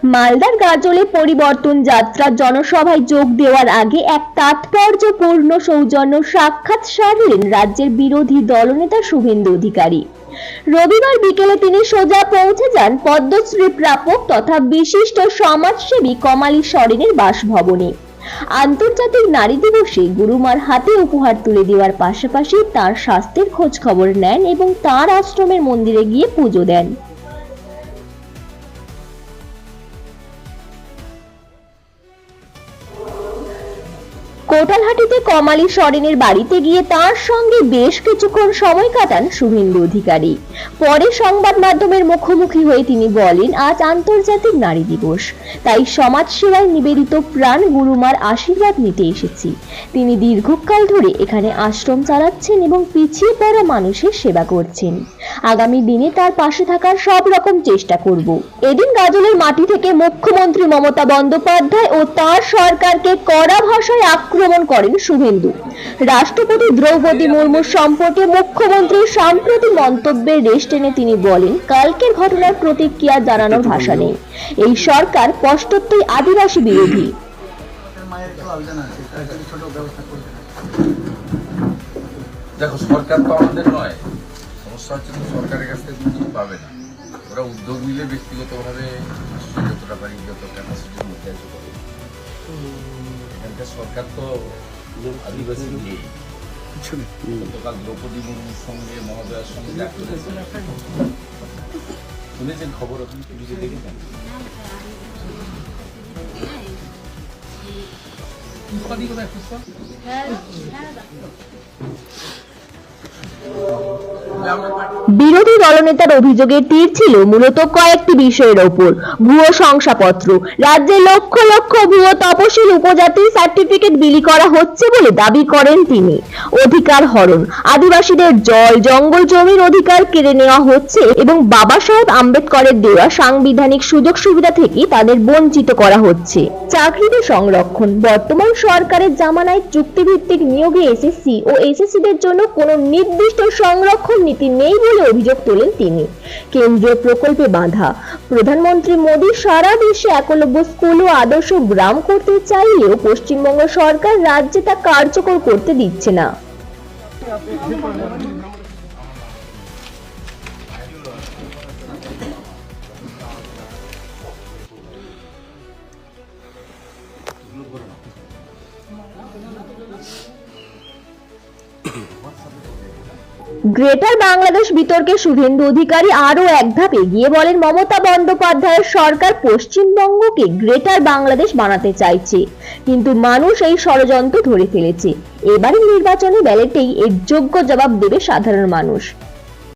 মালদার গাজলে পরিবর্তন যাত্রা জনসভায় যোগ দেওয়ার আগে এক তাৎপর্যপূর্ণ সৌজন্য সাক্ষাৎ সারলেন রাজ্যের বিরোধী দলনেতা শুভেন্দু অধিকারী। রবিবার বিকেলে তিনি সোজা পৌঁছে যান পদ্মশ্রী প্রাপক তথা বিশিষ্ট সমাজসেবী কমালী সরেনের বাসভবনে। আন্তর্জাতিক নারী দিবসে গুরুমার হাতে উপহার তুলে দেওয়ার পাশাপাশি তার স্বাস্থ্যের খোঁজ খবর নেন এবং তার আশ্রমের মন্দিরে গিয়ে পুজো দেন। কোটালহাটিতে কমালী সরেনের বাড়িতে গিয়ে তার সঙ্গে বেশ কিছুক্ষণ সময় কাটান শুভেন্দু অধিকারী। পরে সংবাদ মাধ্যমের মুখোমুখি হয়ে তিনি বলেন, আজ আন্তর্জাতিক নারী দিবস, তাই সমাজ সেবায় নিবেদিত প্রাণ গুরুমার আশীর্বাদ নিতে এসেছি। তিনি দীর্ঘকাল ধরে এখানে আশ্রম চালাচ্ছেন এবং পিছিয়ে পড়া মানুষের সেবা করছেন। আগামী দিনে তার পাশে থাকার সব রকম চেষ্টা করব। এদিন গাজলের মাটি থেকে মুখ্যমন্ত্রী মমতা বন্দ্যোপাধ্যায় ও তার সরকারকে কড়া ভাষায় আক্রমণ করেন শুভেন্দু। রাষ্ট্রপতি দ্রৌপদী মুর্মুর সম্পর্কে মুখ্যমন্ত্রীর সাম্প্রতিক মন্তব্যের রেশ টেনে তিনি বলেন, কালকের ঘটনার প্রতিক্রিয়া জানানোর ভাষা নেই। এই সরকার স্পষ্টতই আদিবাসী বিরোধী। দেখো, সরকার তো আমাদের নয়, সমস্যা হচ্ছে তো সরকারের কাছ থেকে কিছু পাবে না। ওরা উদ্যোগ নিলে ব্যক্তিগতভাবে যতটা পারি যত ক্যাপাসিটির মধ্যে আছে করে। এখানকার সরকার তো আদিবাসী নেই। গতকাল দ্রৌপদী মুর্মুর সঙ্গে মহোদয়ের সঙ্গে দেখা করেছেন, শুনেছেন খবর? আপনি টিভিতে দেখেছেন? বিরোধী দলনেতার অভিযোগের তীর ছিল মূলত কয়েকটি বিষয়ের ওপর। ভুয়ো শংসাপত্র, রাজ্যে লক্ষ লক্ষ ভুয়ো তপশিল উপজাতির সার্টিফিকেট বিলি করা হচ্ছে বলে দাবি করেন তিনি। অধিকার হরণ, আদিবাসীদের জল জঙ্গল জমির অধিকার কেড়ে নেওয়া হচ্ছে এবং বাবা সাহেব আম্বেদকরের দেওয়া সাংবিধানিক সুযোগ সুবিধা থেকে তাদের বঞ্চিত করা হচ্ছে। চাকরিতে সংরক্ষণ, বর্তমান সরকারের জামানায় চুক্তিভিত্তিক নিয়োগে এসএসসি ও এসএসসিদের জন্য কোনো নির্দিষ্ট সংরক্ষণ নীতি নেই বলে অভিযোগ তোলেন তিনি। কেন্দ্রীয় প্রকল্পে বাধা, প্রধানমন্ত্রী মোদী সারা দেশে একলব্য স্কুল ও আদর্শ গ্রাম করতে চাইলেও পশ্চিমবঙ্গ সরকার রাজ্যে তা কার্যকর করতে দিচ্ছে না। গ্রেটার বাংলাদেশ বিতর্কে শুভেন্দু অধিকারী আরো এক ধাপ এগিয়ে বলেন, মমতা বন্দ্যোপাধ্যায়ের সরকার পশ্চিমবঙ্গকে গ্রেটার বাংলাদেশ বানাতে চাইছে, কিন্তু মানুষ এই ষড়যন্ত্র ধরে ফেলেছে। এবারের নির্বাচনে ব্যালটেই এর যোগ্য জবাব দেবে সাধারণ মানুষ।